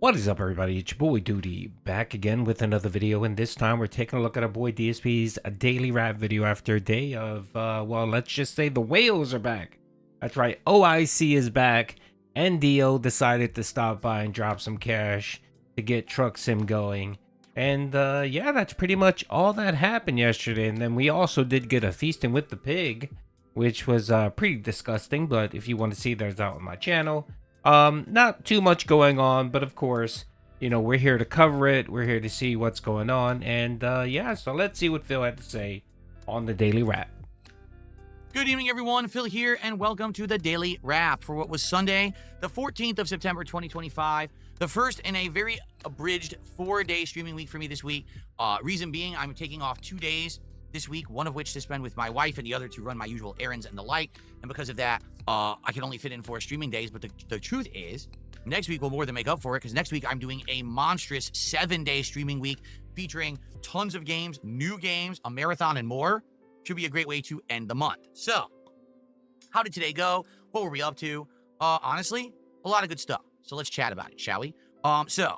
What is up, everybody? It's your boy Doody back again with another video, and this time we're taking a look at our boy DSP's daily rap video after a day of, well, let's just say the whales are back. That's right, OIC is back, and Dio decided to stop by and drop some cash to get Truck Sim going. And yeah, that's pretty much all that happened yesterday. And then we also did get a Feasting with the Pig, which was pretty disgusting, but if you want to see, that's out on my channel. Not too much going on, but of course, you know, we're here to cover it. We're here to see what's going on. And yeah, so let's see what Phil had to say on the Daily Wrap. Good evening, everyone. Phil here, and welcome to the Daily Wrap for what was Sunday, the 14th of September, 2025. The first in a very abridged 4-day streaming week for me this week. Reason being, I'm taking off 2 days this week, one of which to spend with my wife and the other to run my usual errands and the like. And because of that, I can only fit in 4 streaming days. But the truth is, next week will more than make up for it, because next week I'm doing a monstrous 7-day streaming week featuring tons of games, new games, a marathon, and more. Should be a great way to end the month. So, how did today go? What were we up to? Honestly, a lot of good stuff. So let's chat about it, shall we? So,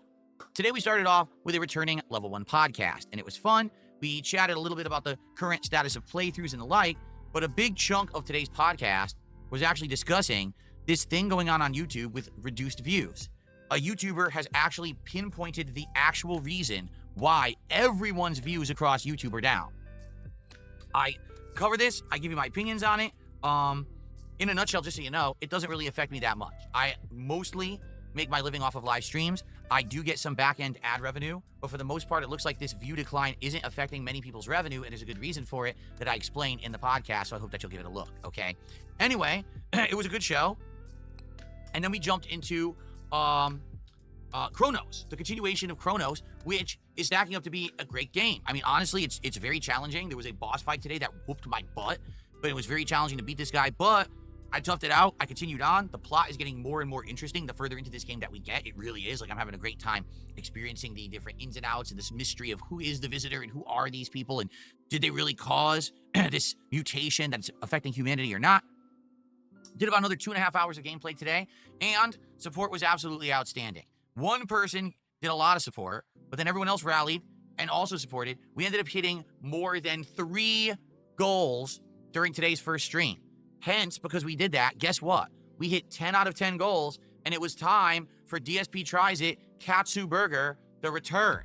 today we started off with a returning Level 1 podcast, and it was fun. We chatted a little bit about the current status of playthroughs and the like, but a big chunk of today's podcast was actually discussing this thing going on YouTube with reduced views. A YouTuber has actually pinpointed the actual reason why everyone's views across YouTube are down. I cover this, I give you my opinions on it. In a nutshell, just so you know, it doesn't really affect me that much. I mostly make my living off of live streams. I do get some back-end ad revenue, but for the most part, it looks like this view decline isn't affecting many people's revenue, and there's a good reason for it that I explain in the podcast, so I hope that you'll give it a look, okay? Anyway, it was a good show, and then we jumped into Chronos, the continuation of Chronos, which is stacking up to be a great game. I mean, honestly, it's very challenging. There was a boss fight today that whooped my butt, but it was very challenging to beat this guy, but I toughed it out. I continued on. The plot is getting more and more interesting the further into this game that we get. It really is. Like, I'm having a great time experiencing the different ins and outs and this mystery of who is the visitor and who are these people and did they really cause this mutation that's affecting humanity or not. Did about another 2.5 hours of gameplay today, and support was absolutely outstanding. One person did a lot of support, but then everyone else rallied and also supported. We ended up hitting more than 3 goals during today's first stream. Hence, because we did that, guess what? We hit 10 out of 10 goals, and it was time for DSP Tries It Katsu Burger, the return.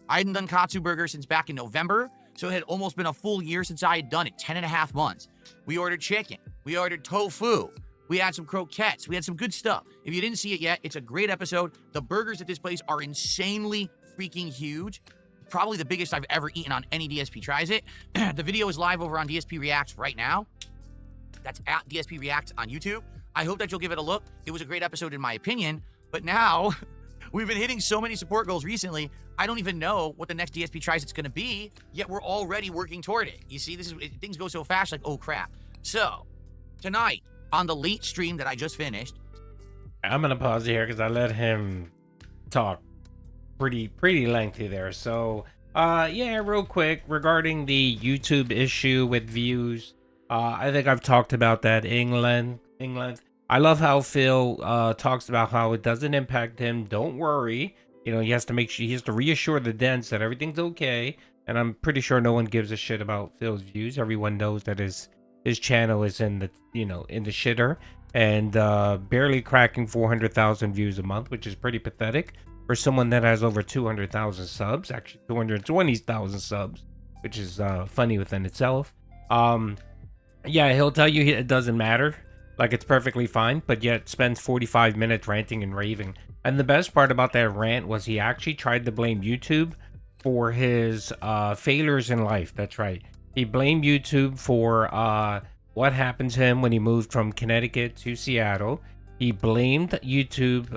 I hadn't done Katsu Burger since back in November, so it had almost been a full year since I had done it, 10.5 months. We ordered chicken. We ordered tofu. We had some croquettes. We had some good stuff. If you didn't see it yet, it's a great episode. The burgers at this place are insanely freaking huge. Probably the biggest I've ever eaten on any DSP Tries It. The video is live over on DSP Reacts right now. That's at DSP Reacts on YouTube. I hope that you'll give it a look. It was a great episode in my opinion, but now we've been hitting so many support goals recently, I don't even know what the next DSP Tries It's going to be, yet we're already working toward it. You see, things go so fast, like, oh crap. So, tonight, on the late stream that I just finished. I'm going to pause here because I let him talk pretty lengthy there. So, yeah, real quick, regarding the YouTube issue with views, I think I've talked about that England. I love how Phil talks about how it doesn't impact him. Don't worry. You know, he has to reassure the Dents that everything's okay. And I'm pretty sure no one gives a shit about Phil's views. Everyone knows that his channel is in the, in the shitter, and barely cracking 400,000 views a month, which is pretty pathetic for someone that has over 200,000 subs, actually 220,000 subs, which is funny within itself. Yeah, he'll tell you it doesn't matter, like it's perfectly fine, but yet spends 45 minutes ranting and raving. And the best part about that rant was he actually tried to blame YouTube for his failures in life. That's right. He blamed YouTube for what happened to him when he moved from Connecticut to Seattle. He blamed YouTube.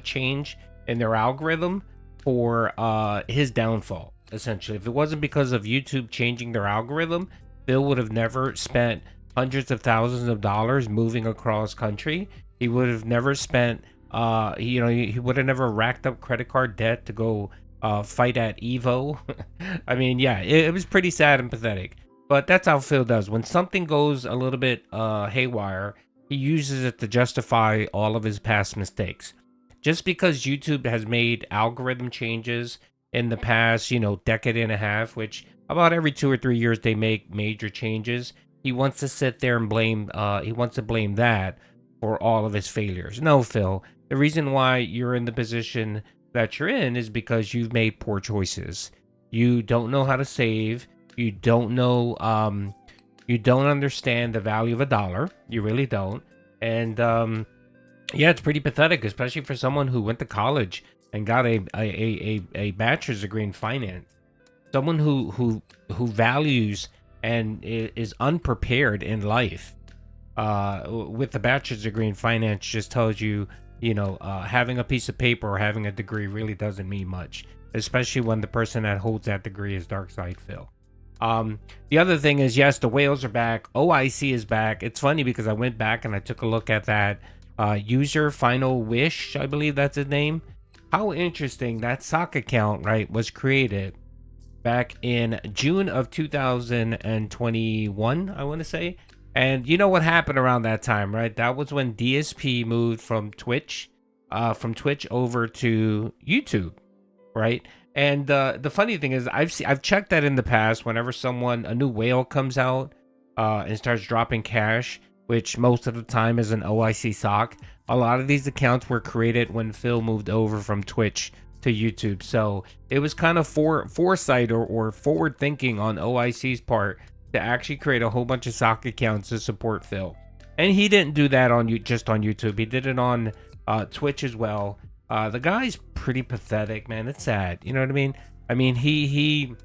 Change in their algorithm for his downfall. Essentially, if it wasn't because of YouTube changing their algorithm, Bill would have never spent hundreds of thousands of dollars moving across country. He would have never spent, he would have never racked up credit card debt to go fight at Evo. I mean, yeah, it was pretty sad and pathetic. But that's how Phil does. When something goes a little bit haywire, he uses it to justify all of his past mistakes. just because YouTube has made algorithm changes in the past, decade and a half, which about every 2 or 3 years they make major changes. He wants to sit there and he wants to blame that for all of his failures. No, Phil, the reason why you're in the position that you're in is because you've made poor choices. You don't know how to save. You don't know, you don't understand the value of a dollar. You really don't. And, yeah, it's pretty pathetic, especially for someone who went to college and got a bachelor's degree in finance. Someone who values and is unprepared in life, with a bachelor's degree in finance just tells you, having a piece of paper or having a degree really doesn't mean much, especially when the person that holds that degree is Dark Side Phil. The other thing is, yes, the whales are back. OIC is back. It's funny because I went back and I took a look at that user Final Wish, I believe that's his name. How interesting. That sock account, right, was created back in June of 2021, I want to say. And you know what happened around that time, right? That was when DSP moved from Twitch over to YouTube, right? And the funny thing is, I've checked that in the past. Whenever a new whale comes out and starts dropping cash, which most of the time is an OIC sock, a lot of these accounts were created when Phil moved over from Twitch to YouTube. So it was kind of foresight or forward thinking on OIC's part to actually create a whole bunch of sock accounts to support Phil. And he didn't do that just on YouTube. He did it on Twitch as well. The guy's pretty pathetic, man. It's sad. You know what I mean? I mean,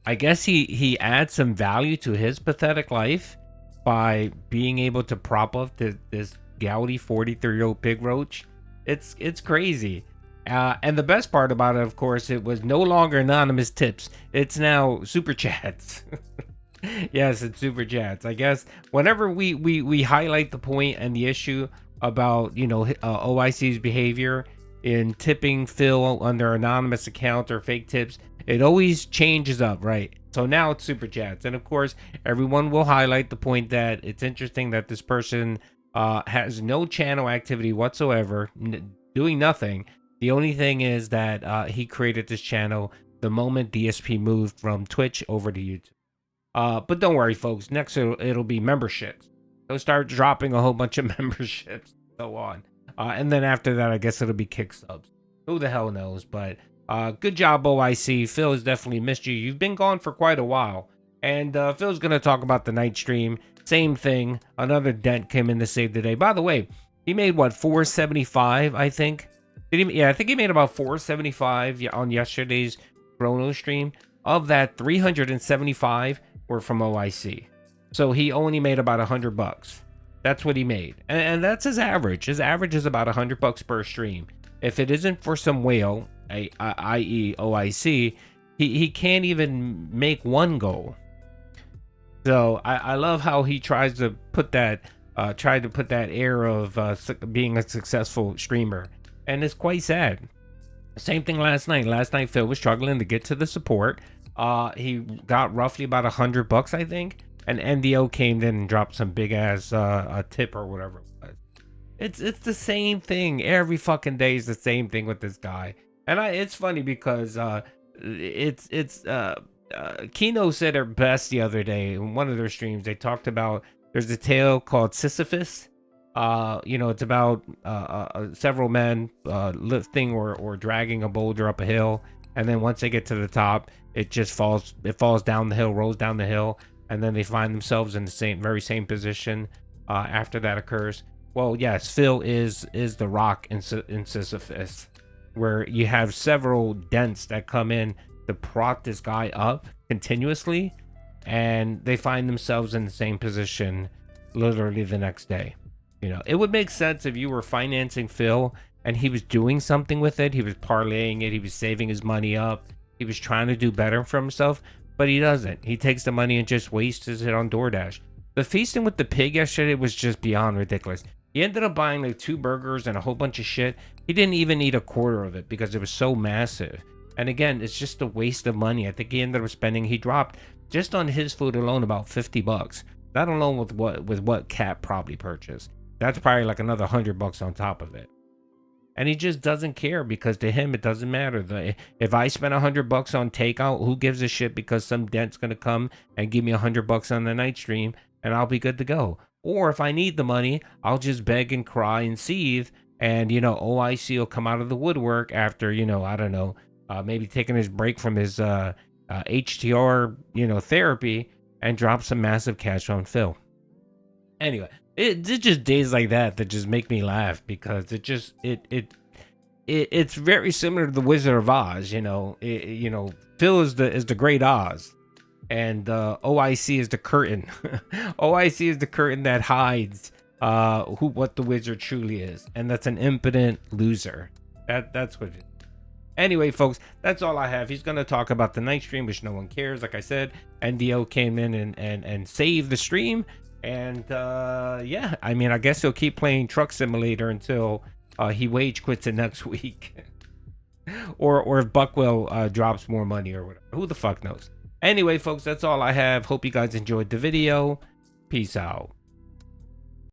I guess he adds some value to his pathetic life by being able to prop up this gouty 43-year-old pig roach. It's crazy. And the best part about it, of course, it was no longer anonymous tips. It's now super chats. Yes, it's super chats. I guess whenever we highlight the point and the issue about, OIC's behavior in tipping Phil under anonymous account or fake tips, it always changes up, right? So now it's super chats. And of course, everyone will highlight the point that it's interesting that this person has no channel activity whatsoever, doing nothing. The only thing is that he created this channel the moment DSP moved from Twitch over to YouTube. But don't worry, folks. Next, it'll be memberships. They'll start dropping a whole bunch of memberships and so on. And then after that, I guess it'll be kick subs. Who the hell knows? But good job, OIC. Phil has definitely missed you. You've been gone for quite a while. And Phil's going to talk about the night stream. Same thing. Another dent came in to save the day. By the way, he made, what, 475, I think? Yeah, I think he made about 475 on yesterday's Chrono stream. Of that, 375 were from OIC. So he only made about $100. That's what he made. And that's his average. His average is about $100 per stream. If it isn't for some whale, i.e. OIC, he can't even make one goal. So I love how he tries to put that air of being a successful streamer. And it's quite sad. Same thing last night. Last night, Phil was struggling to get to the support. He got roughly about $100, I think. And NDO came in and dropped some big ass a tip or whatever it was. It's the same thing every fucking day. Is the same thing with this guy. And it's funny because Kino said it best the other day in one of their streams. They talked about there's a tale called Sisyphus. It's about several men lifting or dragging a boulder up a hill, and then once they get to the top, it just falls down the hill, rolls down the hill, and then they find themselves in the very same position after that occurs. Well, yes, Phil is the rock in Sisyphus, where you have several dents that come in to prop this guy up continuously, and they find themselves in the same position literally the next day. It would make sense if you were financing Phil and he was doing something with it. He was parlaying it. He was saving his money up. He was trying to do better for himself, but he doesn't. He takes the money and just wastes it on DoorDash. The feasting with the pig yesterday was just beyond ridiculous. He ended up buying like 2 burgers and a whole bunch of shit. He didn't even eat a quarter of it because it was so massive. And again, it's just a waste of money. I think he ended up he dropped just on his food alone about $50. That alone with what Cat probably purchased. That's probably like another $100 on top of it. and he just doesn't care because to him it doesn't matter. If I spend $100 on takeout, who gives a shit? Because some dent's gonna come and give me $100 on the night stream, and I'll be good to go. Or if I need the money, I'll just beg and cry and seethe, and OIC will come out of the woodwork after I don't know, maybe taking his break from his HTR therapy, and drop some massive cash on Phil. Anyway, it's just days like that just make me laugh, because it's very similar to the Wizard of Oz. Phil is the Great Oz, and OIC is the curtain. OIC is the curtain that hides what the wizard truly is, and that's an impotent loser. That's what it is. Anyway, folks, that's all I have. He's going to talk about the night stream, which no one cares. Like I said, NDO came in and saved the stream. And yeah, I mean, I guess he'll keep playing Truck Simulator until he wage quits it next week. or if Buckwell drops more money or whatever. Who the fuck knows? Anyway, folks, that's all I have. Hope you guys enjoyed the video. Peace out.